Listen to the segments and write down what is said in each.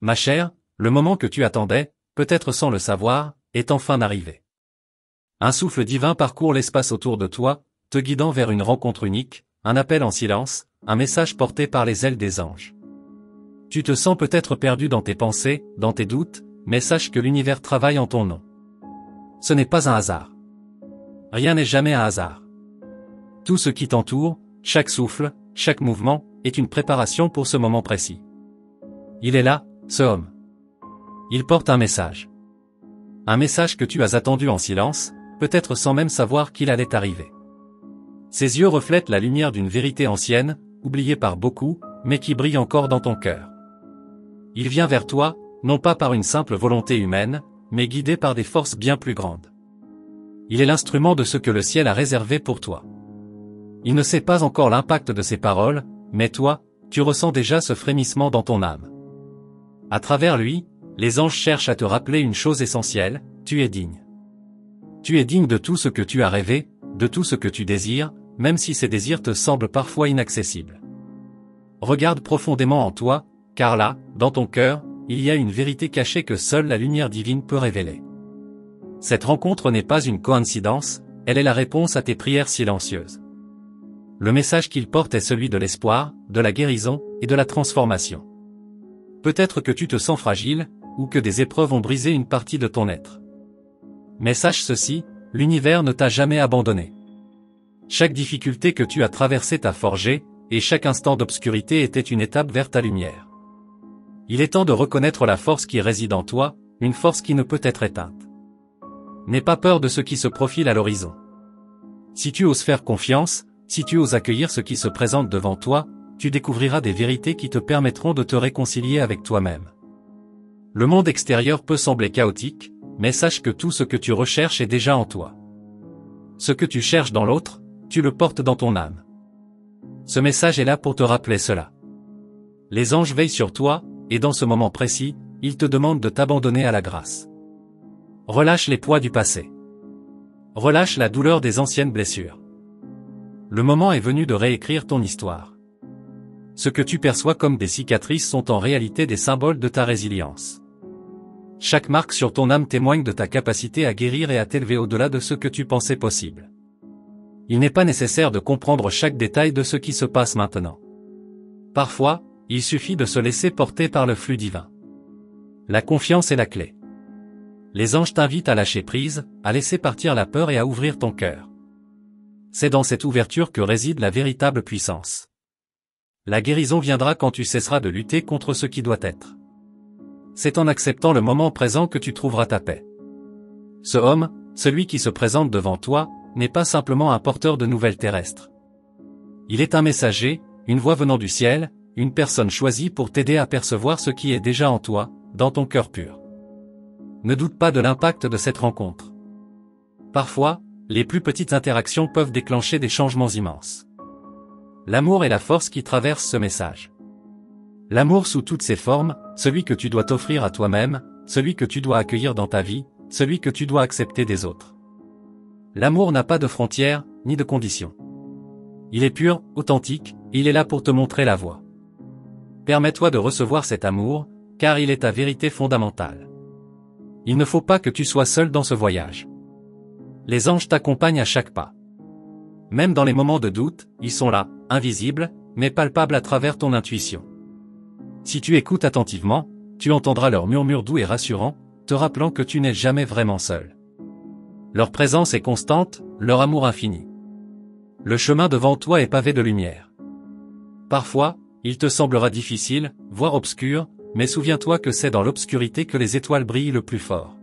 Ma chère, le moment que tu attendais, peut-être sans le savoir, est enfin arrivé. Un souffle divin parcourt l'espace autour de toi, te guidant vers une rencontre unique, un appel en silence, un message porté par les ailes des anges. Tu te sens peut-être perdu dans tes pensées, dans tes doutes, mais sache que l'univers travaille en ton nom. Ce n'est pas un hasard. Rien n'est jamais un hasard. Tout ce qui t'entoure, chaque souffle, chaque mouvement, est une préparation pour ce moment précis. Il est là, ce homme. Il porte un message. Un message que tu as attendu en silence, peut-être sans même savoir qu'il allait arriver. Ses yeux reflètent la lumière d'une vérité ancienne, oubliée par beaucoup, mais qui brille encore dans ton cœur. Il vient vers toi, non pas par une simple volonté humaine, mais guidé par des forces bien plus grandes. Il est l'instrument de ce que le ciel a réservé pour toi. Il ne sait pas encore l'impact de ses paroles, mais toi, tu ressens déjà ce frémissement dans ton âme. À travers lui, les anges cherchent à te rappeler une chose essentielle, tu es digne. Tu es digne de tout ce que tu as rêvé, de tout ce que tu désires, même si ces désirs te semblent parfois inaccessibles. Regarde profondément en toi, car là, dans ton cœur, il y a une vérité cachée que seule la lumière divine peut révéler. Cette rencontre n'est pas une coïncidence, elle est la réponse à tes prières silencieuses. Le message qu'il porte est celui de l'espoir, de la guérison, et de la transformation. Peut-être que tu te sens fragile, ou que des épreuves ont brisé une partie de ton être. Mais sache ceci, l'univers ne t'a jamais abandonné. Chaque difficulté que tu as traversée t'a forgé, et chaque instant d'obscurité était une étape vers ta lumière. Il est temps de reconnaître la force qui réside en toi, une force qui ne peut être éteinte. N'aie pas peur de ce qui se profile à l'horizon. Si tu oses faire confiance, si tu oses accueillir ce qui se présente devant toi, tu découvriras des vérités qui te permettront de te réconcilier avec toi-même. Le monde extérieur peut sembler chaotique, mais sache que tout ce que tu recherches est déjà en toi. Ce que tu cherches dans l'autre, tu le portes dans ton âme. Ce message est là pour te rappeler cela. Les anges veillent sur toi, et dans ce moment précis, ils te demandent de t'abandonner à la grâce. Relâche les poids du passé. Relâche la douleur des anciennes blessures. Le moment est venu de réécrire ton histoire. Ce que tu perçois comme des cicatrices sont en réalité des symboles de ta résilience. Chaque marque sur ton âme témoigne de ta capacité à guérir et à t'élever au-delà de ce que tu pensais possible. Il n'est pas nécessaire de comprendre chaque détail de ce qui se passe maintenant. Parfois, il suffit de se laisser porter par le flux divin. La confiance est la clé. Les anges t'invitent à lâcher prise, à laisser partir la peur et à ouvrir ton cœur. C'est dans cette ouverture que réside la véritable puissance. La guérison viendra quand tu cesseras de lutter contre ce qui doit être. C'est en acceptant le moment présent que tu trouveras ta paix. Ce homme, celui qui se présente devant toi, n'est pas simplement un porteur de nouvelles terrestres. Il est un messager, une voix venant du ciel, une personne choisie pour t'aider à percevoir ce qui est déjà en toi, dans ton cœur pur. Ne doute pas de l'impact de cette rencontre. Parfois, les plus petites interactions peuvent déclencher des changements immenses. L'amour est la force qui traverse ce message. L'amour sous toutes ses formes, celui que tu dois t'offrir à toi-même, celui que tu dois accueillir dans ta vie, celui que tu dois accepter des autres. L'amour n'a pas de frontières, ni de conditions. Il est pur, authentique, et il est là pour te montrer la voie. Permets-toi de recevoir cet amour, car il est ta vérité fondamentale. Il ne faut pas que tu sois seul dans ce voyage. Les anges t'accompagnent à chaque pas. Même dans les moments de doute, ils sont là, invisibles, mais palpables à travers ton intuition. Si tu écoutes attentivement, tu entendras leur murmure doux et rassurant, te rappelant que tu n'es jamais vraiment seul. Leur présence est constante, leur amour infini. Le chemin devant toi est pavé de lumière. Parfois, il te semblera difficile, voire obscur, mais souviens-toi que c'est dans l'obscurité que les étoiles brillent le plus fort.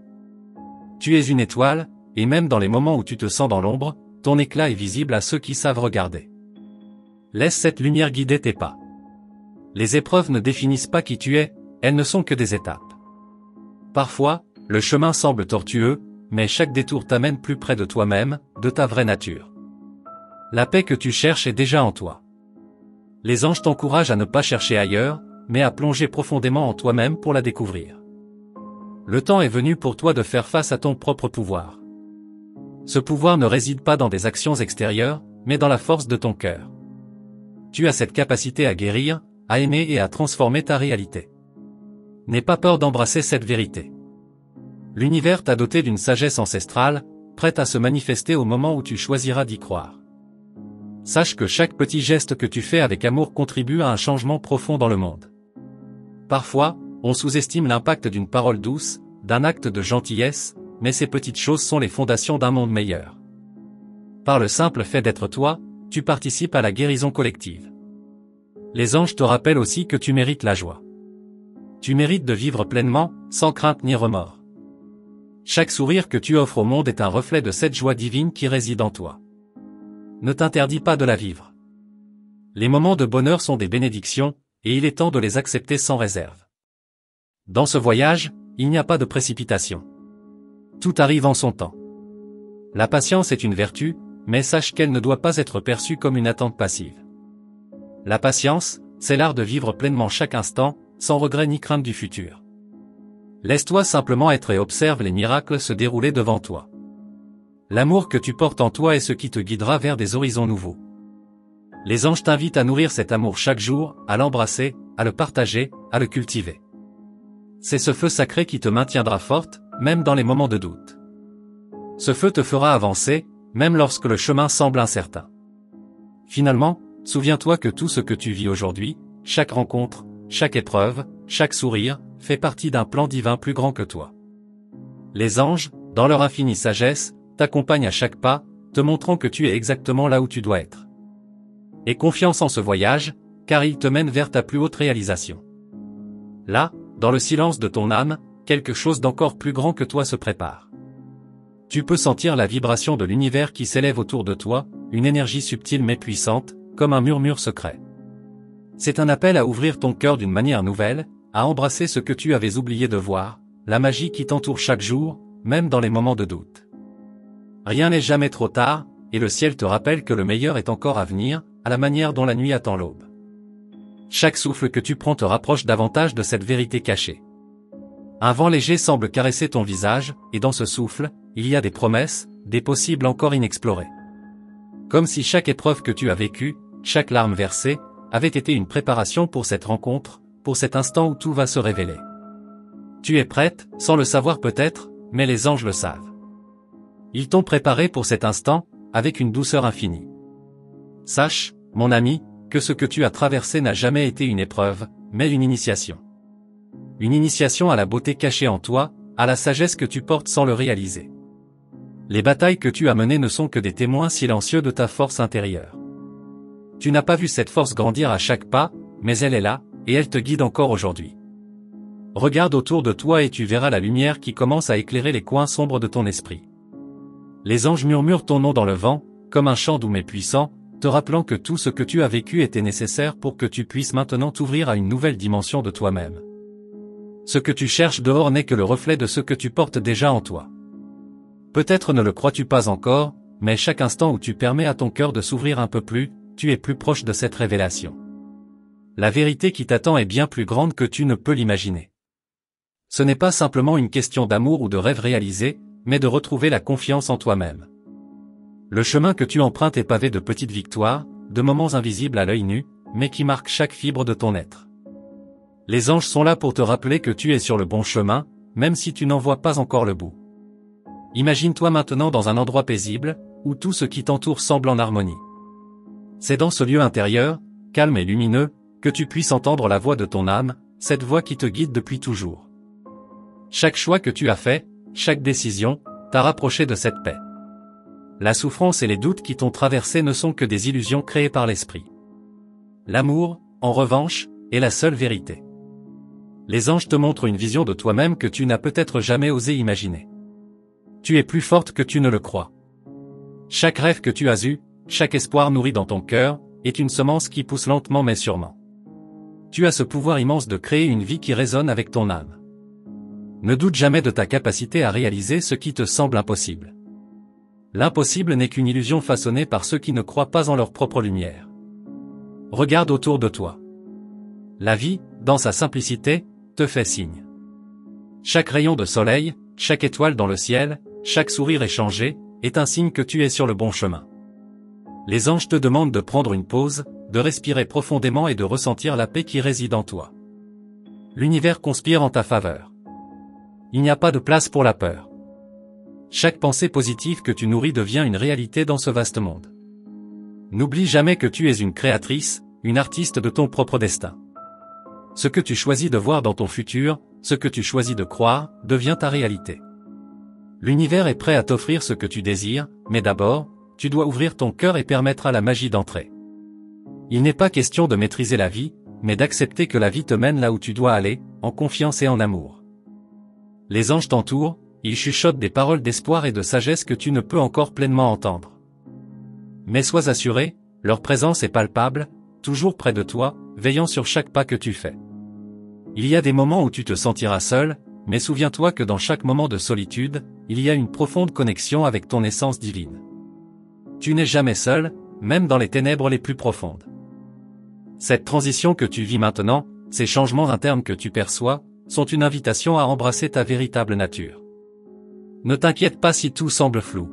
Tu es une étoile, et même dans les moments où tu te sens dans l'ombre, ton éclat est visible à ceux qui savent regarder. Laisse cette lumière guider tes pas. Les épreuves ne définissent pas qui tu es, elles ne sont que des étapes. Parfois, le chemin semble tortueux, mais chaque détour t'amène plus près de toi-même, de ta vraie nature. La paix que tu cherches est déjà en toi. Les anges t'encouragent à ne pas chercher ailleurs, mais à plonger profondément en toi-même pour la découvrir. Le temps est venu pour toi de faire face à ton propre pouvoir. Ce pouvoir ne réside pas dans des actions extérieures, mais dans la force de ton cœur. Tu as cette capacité à guérir, à aimer et à transformer ta réalité. N'aie pas peur d'embrasser cette vérité. L'univers t'a doté d'une sagesse ancestrale, prête à se manifester au moment où tu choisiras d'y croire. Sache que chaque petit geste que tu fais avec amour contribue à un changement profond dans le monde. Parfois, on sous-estime l'impact d'une parole douce, d'un acte de gentillesse, mais ces petites choses sont les fondations d'un monde meilleur. Par le simple fait d'être toi, tu participes à la guérison collective. Les anges te rappellent aussi que tu mérites la joie. Tu mérites de vivre pleinement, sans crainte ni remords. Chaque sourire que tu offres au monde est un reflet de cette joie divine qui réside en toi. Ne t'interdis pas de la vivre. Les moments de bonheur sont des bénédictions, et il est temps de les accepter sans réserve. Dans ce voyage, il n'y a pas de précipitation. Tout arrive en son temps. La patience est une vertu, mais sache qu'elle ne doit pas être perçue comme une attente passive. La patience, c'est l'art de vivre pleinement chaque instant, sans regret ni crainte du futur. Laisse-toi simplement être et observe les miracles se dérouler devant toi. L'amour que tu portes en toi est ce qui te guidera vers des horizons nouveaux. Les anges t'invitent à nourrir cet amour chaque jour, à l'embrasser, à le partager, à le cultiver. C'est ce feu sacré qui te maintiendra forte, même dans les moments de doute. Ce feu te fera avancer, même lorsque le chemin semble incertain. Finalement, souviens-toi que tout ce que tu vis aujourd'hui, chaque rencontre, chaque épreuve, chaque sourire, fait partie d'un plan divin plus grand que toi. Les anges, dans leur infinie sagesse, t'accompagnent à chaque pas, te montrant que tu es exactement là où tu dois être. Aie confiance en ce voyage, car il te mène vers ta plus haute réalisation. Là, dans le silence de ton âme, quelque chose d'encore plus grand que toi se prépare. Tu peux sentir la vibration de l'univers qui s'élève autour de toi, une énergie subtile mais puissante, comme un murmure secret. C'est un appel à ouvrir ton cœur d'une manière nouvelle, à embrasser ce que tu avais oublié de voir, la magie qui t'entoure chaque jour, même dans les moments de doute. Rien n'est jamais trop tard, et le ciel te rappelle que le meilleur est encore à venir, à la manière dont la nuit attend l'aube. Chaque souffle que tu prends te rapproche davantage de cette vérité cachée. Un vent léger semble caresser ton visage, et dans ce souffle, il y a des promesses, des possibles encore inexplorés. Comme si chaque épreuve que tu as vécue, chaque larme versée, avait été une préparation pour cette rencontre, pour cet instant où tout va se révéler. Tu es prête, sans le savoir peut-être, mais les anges le savent. Ils t'ont préparé pour cet instant, avec une douceur infinie. Sache, mon ami, que ce que tu as traversé n'a jamais été une épreuve, mais une initiation. Une initiation à la beauté cachée en toi, à la sagesse que tu portes sans le réaliser. Les batailles que tu as menées ne sont que des témoins silencieux de ta force intérieure. Tu n'as pas vu cette force grandir à chaque pas, mais elle est là, et elle te guide encore aujourd'hui. Regarde autour de toi et tu verras la lumière qui commence à éclairer les coins sombres de ton esprit. Les anges murmurent ton nom dans le vent, comme un chant doux mais puissant, te rappelant que tout ce que tu as vécu était nécessaire pour que tu puisses maintenant t'ouvrir à une nouvelle dimension de toi-même. Ce que tu cherches dehors n'est que le reflet de ce que tu portes déjà en toi. Peut-être ne le crois-tu pas encore, mais chaque instant où tu permets à ton cœur de s'ouvrir un peu plus, tu es plus proche de cette révélation. La vérité qui t'attend est bien plus grande que tu ne peux l'imaginer. Ce n'est pas simplement une question d'amour ou de rêve réalisé, mais de retrouver la confiance en toi-même. Le chemin que tu empruntes est pavé de petites victoires, de moments invisibles à l'œil nu, mais qui marquent chaque fibre de ton être. Les anges sont là pour te rappeler que tu es sur le bon chemin, même si tu n'en vois pas encore le bout. Imagine-toi maintenant dans un endroit paisible, où tout ce qui t'entoure semble en harmonie. C'est dans ce lieu intérieur, calme et lumineux, que tu puisses entendre la voix de ton âme, cette voix qui te guide depuis toujours. Chaque choix que tu as fait, chaque décision, t'a rapproché de cette paix. La souffrance et les doutes qui t'ont traversé ne sont que des illusions créées par l'esprit. L'amour, en revanche, est la seule vérité. Les anges te montrent une vision de toi-même que tu n'as peut-être jamais osé imaginer. Tu es plus forte que tu ne le crois. Chaque rêve que tu as eu, chaque espoir nourri dans ton cœur, est une semence qui pousse lentement mais sûrement. Tu as ce pouvoir immense de créer une vie qui résonne avec ton âme. Ne doute jamais de ta capacité à réaliser ce qui te semble impossible. L'impossible n'est qu'une illusion façonnée par ceux qui ne croient pas en leur propre lumière. Regarde autour de toi. La vie, dans sa simplicité, te fait signe. Chaque rayon de soleil, chaque étoile dans le ciel, chaque sourire échangé, est un signe que tu es sur le bon chemin. Les anges te demandent de prendre une pause, de respirer profondément et de ressentir la paix qui réside en toi. L'univers conspire en ta faveur. Il n'y a pas de place pour la peur. Chaque pensée positive que tu nourris devient une réalité dans ce vaste monde. N'oublie jamais que tu es une créatrice, une artiste de ton propre destin. Ce que tu choisis de voir dans ton futur, ce que tu choisis de croire, devient ta réalité. L'univers est prêt à t'offrir ce que tu désires, mais d'abord, tu dois ouvrir ton cœur et permettre à la magie d'entrer. Il n'est pas question de maîtriser la vie, mais d'accepter que la vie te mène là où tu dois aller, en confiance et en amour. Les anges t'entourent, ils chuchotent des paroles d'espoir et de sagesse que tu ne peux encore pleinement entendre. Mais sois assuré, leur présence est palpable, toujours près de toi, veillant sur chaque pas que tu fais. Il y a des moments où tu te sentiras seul, mais souviens-toi que dans chaque moment de solitude, il y a une profonde connexion avec ton essence divine. Tu n'es jamais seul, même dans les ténèbres les plus profondes. Cette transition que tu vis maintenant, ces changements internes que tu perçois, sont une invitation à embrasser ta véritable nature. Ne t'inquiète pas si tout semble flou.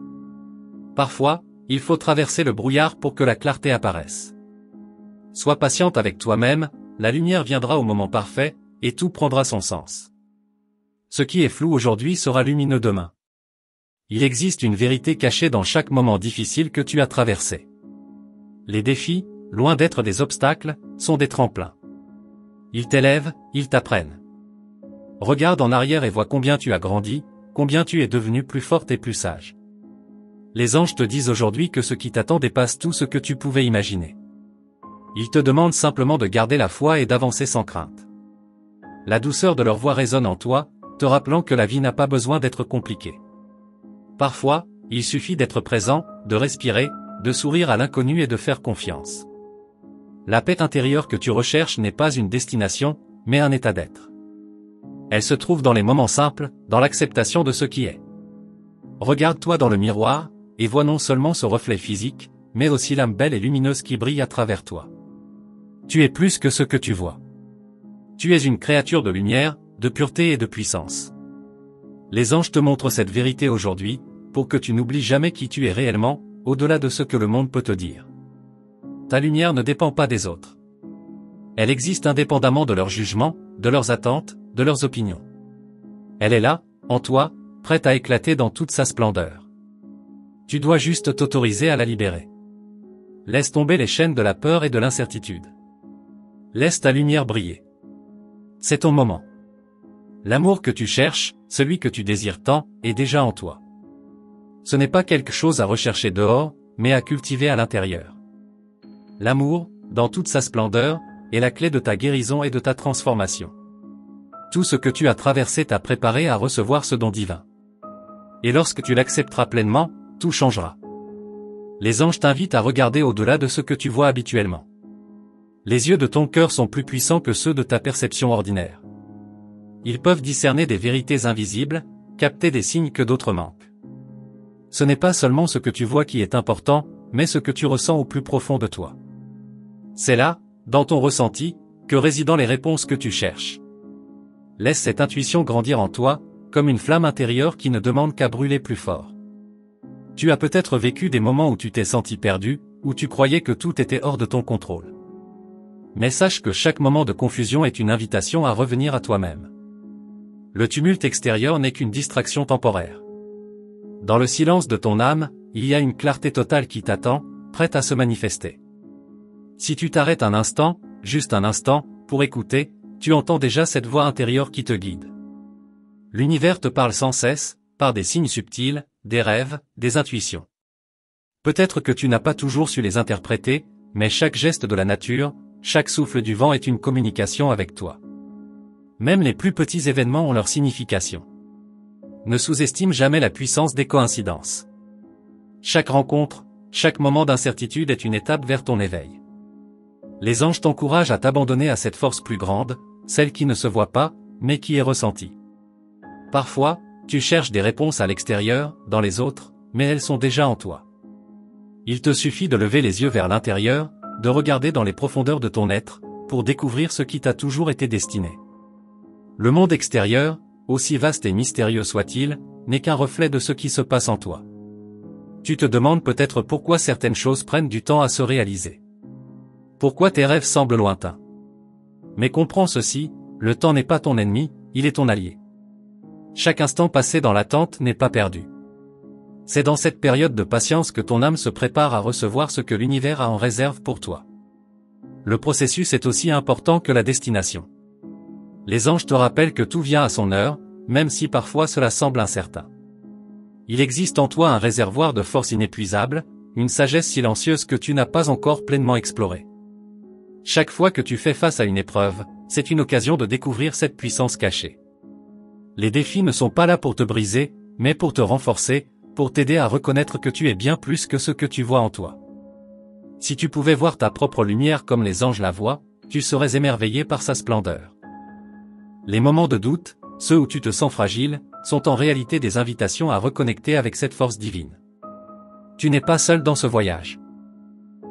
Parfois, il faut traverser le brouillard pour que la clarté apparaisse. Sois patiente avec toi-même, la lumière viendra au moment parfait, et tout prendra son sens. Ce qui est flou aujourd'hui sera lumineux demain. Il existe une vérité cachée dans chaque moment difficile que tu as traversé. Les défis, loin d'être des obstacles, sont des tremplins. Ils t'élèvent, ils t'apprennent. Regarde en arrière et vois combien tu as grandi, combien tu es devenu plus forte et plus sage. Les anges te disent aujourd'hui que ce qui t'attend dépasse tout ce que tu pouvais imaginer. Ils te demandent simplement de garder la foi et d'avancer sans crainte. La douceur de leur voix résonne en toi, te rappelant que la vie n'a pas besoin d'être compliquée. Parfois, il suffit d'être présent, de respirer, de sourire à l'inconnu et de faire confiance. La paix intérieure que tu recherches n'est pas une destination, mais un état d'être. Elle se trouve dans les moments simples, dans l'acceptation de ce qui est. Regarde-toi dans le miroir, et vois non seulement ce reflet physique, mais aussi l'âme belle et lumineuse qui brille à travers toi. Tu es plus que ce que tu vois. Tu es une créature de lumière, de pureté et de puissance. Les anges te montrent cette vérité aujourd'hui, pour que tu n'oublies jamais qui tu es réellement, au-delà de ce que le monde peut te dire. Ta lumière ne dépend pas des autres. Elle existe indépendamment de leurs jugements, de leurs attentes, de leurs opinions. Elle est là, en toi, prête à éclater dans toute sa splendeur. Tu dois juste t'autoriser à la libérer. Laisse tomber les chaînes de la peur et de l'incertitude. Laisse ta lumière briller. C'est ton moment. L'amour que tu cherches, celui que tu désires tant, est déjà en toi. Ce n'est pas quelque chose à rechercher dehors, mais à cultiver à l'intérieur. L'amour, dans toute sa splendeur, est la clé de ta guérison et de ta transformation. Tout ce que tu as traversé t'a préparé à recevoir ce don divin. Et lorsque tu l'accepteras pleinement, tout changera. Les anges t'invitent à regarder au-delà de ce que tu vois habituellement. Les yeux de ton cœur sont plus puissants que ceux de ta perception ordinaire. Ils peuvent discerner des vérités invisibles, capter des signes que d'autres manquent. Ce n'est pas seulement ce que tu vois qui est important, mais ce que tu ressens au plus profond de toi. C'est là, dans ton ressenti, que résident les réponses que tu cherches. Laisse cette intuition grandir en toi, comme une flamme intérieure qui ne demande qu'à brûler plus fort. Tu as peut-être vécu des moments où tu t'es senti perdu, où tu croyais que tout était hors de ton contrôle. Mais sache que chaque moment de confusion est une invitation à revenir à toi-même. Le tumulte extérieur n'est qu'une distraction temporaire. Dans le silence de ton âme, il y a une clarté totale qui t'attend, prête à se manifester. Si tu t'arrêtes un instant, juste un instant, pour écouter, tu entends déjà cette voix intérieure qui te guide. L'univers te parle sans cesse, par des signes subtils, des rêves, des intuitions. Peut-être que tu n'as pas toujours su les interpréter, mais chaque geste de la nature, chaque souffle du vent est une communication avec toi. Même les plus petits événements ont leur signification. Ne sous-estime jamais la puissance des coïncidences. Chaque rencontre, chaque moment d'incertitude est une étape vers ton éveil. Les anges t'encouragent à t'abandonner à cette force plus grande, celle qui ne se voit pas, mais qui est ressentie. Parfois, tu cherches des réponses à l'extérieur, dans les autres, mais elles sont déjà en toi. Il te suffit de lever les yeux vers l'intérieur, de regarder dans les profondeurs de ton être, pour découvrir ce qui t'a toujours été destiné. Le monde extérieur, aussi vaste et mystérieux soit-il, n'est qu'un reflet de ce qui se passe en toi. Tu te demandes peut-être pourquoi certaines choses prennent du temps à se réaliser. Pourquoi tes rêves semblent lointains. Mais comprends ceci, Le temps n'est pas ton ennemi, il est ton allié. Chaque instant passé dans l'attente n'est pas perdu. C'est dans cette période de patience que ton âme se prépare à recevoir ce que l'univers a en réserve pour toi. Le processus est aussi important que la destination. Les anges te rappellent que tout vient à son heure, même si parfois cela semble incertain. Il existe en toi un réservoir de force inépuisable, une sagesse silencieuse que tu n'as pas encore pleinement explorée. Chaque fois que tu fais face à une épreuve, c'est une occasion de découvrir cette puissance cachée. Les défis ne sont pas là pour te briser, mais pour te renforcer, pour t'aider à reconnaître que tu es bien plus que ce que tu vois en toi. Si tu pouvais voir ta propre lumière comme les anges la voient, tu serais émerveillé par sa splendeur. Les moments de doute, ceux où tu te sens fragile, sont en réalité des invitations à reconnecter avec cette force divine. Tu n'es pas seul dans ce voyage.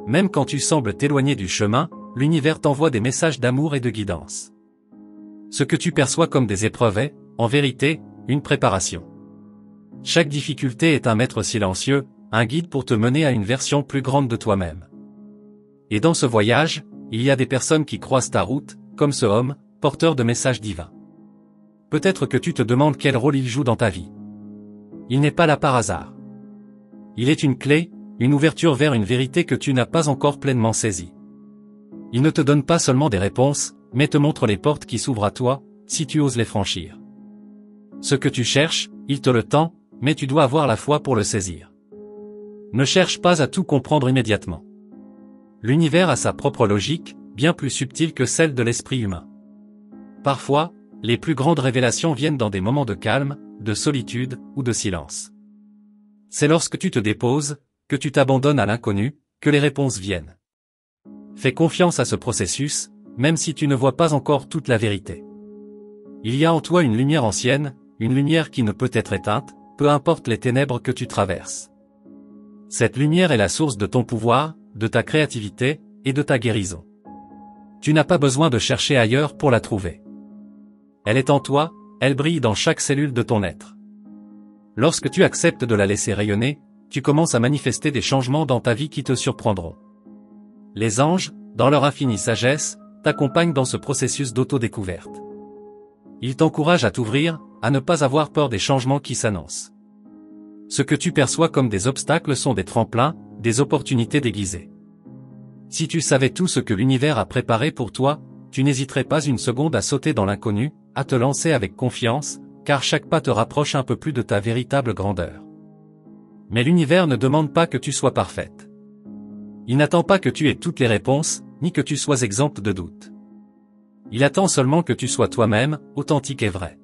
Même quand tu sembles t'éloigner du chemin, l'univers t'envoie des messages d'amour et de guidance. Ce que tu perçois comme des épreuves est, en vérité, une préparation. Chaque difficulté est un maître silencieux, un guide pour te mener à une version plus grande de toi-même. Et dans ce voyage, il y a des personnes qui croisent ta route, comme ce homme, porteur de messages divins. Peut-être que tu te demandes quel rôle il joue dans ta vie. Il n'est pas là par hasard. Il est une clé, une ouverture vers une vérité que tu n'as pas encore pleinement saisie. Il ne te donne pas seulement des réponses, mais te montre les portes qui s'ouvrent à toi, si tu oses les franchir. Ce que tu cherches, il te le tend, mais tu dois avoir la foi pour le saisir. Ne cherche pas à tout comprendre immédiatement. L'univers a sa propre logique, bien plus subtile que celle de l'esprit humain. Parfois, les plus grandes révélations viennent dans des moments de calme, de solitude ou de silence. C'est lorsque tu te déposes, que tu t'abandonnes à l'inconnu, que les réponses viennent. Fais confiance à ce processus, même si tu ne vois pas encore toute la vérité. Il y a en toi une lumière ancienne, une lumière qui ne peut être éteinte, peu importe les ténèbres que tu traverses. Cette lumière est la source de ton pouvoir, de ta créativité, et de ta guérison. Tu n'as pas besoin de chercher ailleurs pour la trouver. Elle est en toi, elle brille dans chaque cellule de ton être. Lorsque tu acceptes de la laisser rayonner, tu commences à manifester des changements dans ta vie qui te surprendront. Les anges, dans leur infinie sagesse, t'accompagnent dans ce processus d'autodécouverte. Ils t'encouragent à t'ouvrir, à ne pas avoir peur des changements qui s'annoncent. Ce que tu perçois comme des obstacles sont des tremplins, des opportunités déguisées. Si tu savais tout ce que l'univers a préparé pour toi, tu n'hésiterais pas une seconde à sauter dans l'inconnu, à te lancer avec confiance, car chaque pas te rapproche un peu plus de ta véritable grandeur. Mais l'univers ne demande pas que tu sois parfaite. Il n'attend pas que tu aies toutes les réponses, ni que tu sois exempte de doute. Il attend seulement que tu sois toi-même, authentique et vrai.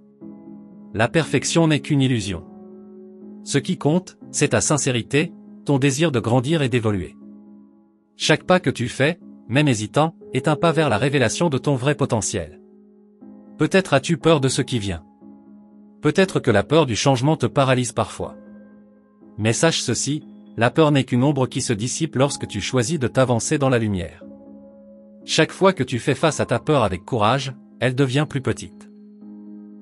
La perfection n'est qu'une illusion. Ce qui compte, c'est ta sincérité, ton désir de grandir et d'évoluer. Chaque pas que tu fais, même hésitant, est un pas vers la révélation de ton vrai potentiel. Peut-être as-tu peur de ce qui vient. Peut-être que la peur du changement te paralyse parfois. Mais sache ceci, la peur n'est qu'une ombre qui se dissipe lorsque tu choisis de t'avancer dans la lumière. Chaque fois que tu fais face à ta peur avec courage, elle devient plus petite.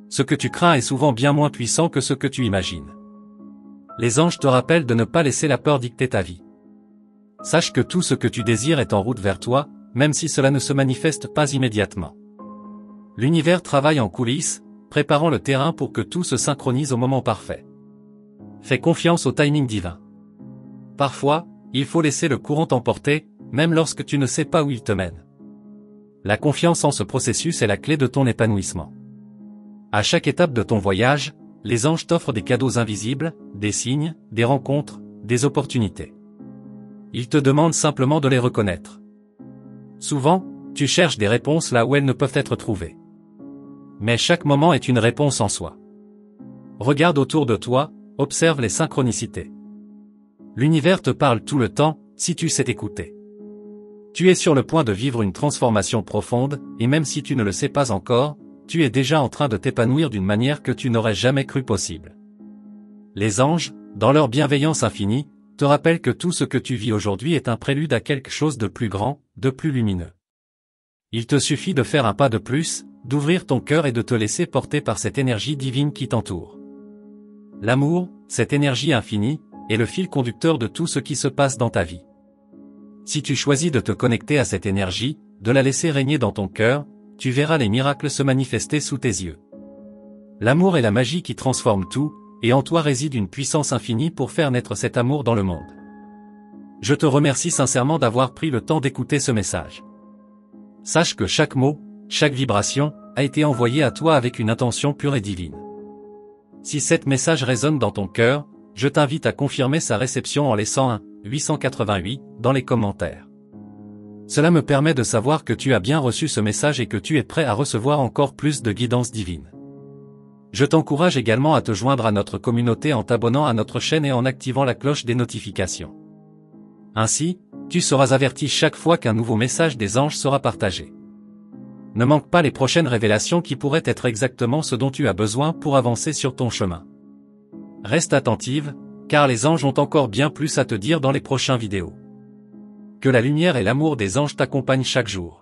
Ce que tu crains est souvent bien moins puissant que ce que tu imagines. Les anges te rappellent de ne pas laisser la peur dicter ta vie. Sache que tout ce que tu désires est en route vers toi, même si cela ne se manifeste pas immédiatement. L'univers travaille en coulisses, préparant le terrain pour que tout se synchronise au moment parfait. Fais confiance au timing divin. Parfois, il faut laisser le courant t'emporter, même lorsque tu ne sais pas où il te mène. La confiance en ce processus est la clé de ton épanouissement. À chaque étape de ton voyage, les anges t'offrent des cadeaux invisibles, des signes, des rencontres, des opportunités. Ils te demandent simplement de les reconnaître. Souvent, tu cherches des réponses là où elles ne peuvent être trouvées. Mais chaque moment est une réponse en soi. Regarde autour de toi, observe les synchronicités. L'univers te parle tout le temps, si tu sais t'écouter. Tu es sur le point de vivre une transformation profonde, et même si tu ne le sais pas encore, tu es déjà en train de t'épanouir d'une manière que tu n'aurais jamais cru possible. Les anges, dans leur bienveillance infinie, te rappellent que tout ce que tu vis aujourd'hui est un prélude à quelque chose de plus grand, de plus lumineux. Il te suffit de faire un pas de plus, d'ouvrir ton cœur et de te laisser porter par cette énergie divine qui t'entoure. L'amour, cette énergie infinie, est le fil conducteur de tout ce qui se passe dans ta vie. Si tu choisis de te connecter à cette énergie, de la laisser régner dans ton cœur, tu verras les miracles se manifester sous tes yeux. L'amour est la magie qui transforme tout, et en toi réside une puissance infinie pour faire naître cet amour dans le monde. Je te remercie sincèrement d'avoir pris le temps d'écouter ce message. Sache que chaque mot, chaque vibration, a été envoyé à toi avec une intention pure et divine. Si cet message résonne dans ton cœur, je t'invite à confirmer sa réception en laissant un 888 dans les commentaires. Cela me permet de savoir que tu as bien reçu ce message et que tu es prêt à recevoir encore plus de guidance divine. Je t'encourage également à te joindre à notre communauté en t'abonnant à notre chaîne et en activant la cloche des notifications. Ainsi, tu seras averti chaque fois qu'un nouveau message des anges sera partagé. Ne manque pas les prochaines révélations qui pourraient être exactement ce dont tu as besoin pour avancer sur ton chemin. Reste attentive, car les anges ont encore bien plus à te dire dans les prochaines vidéos. Que la lumière et l'amour des anges t'accompagnent chaque jour.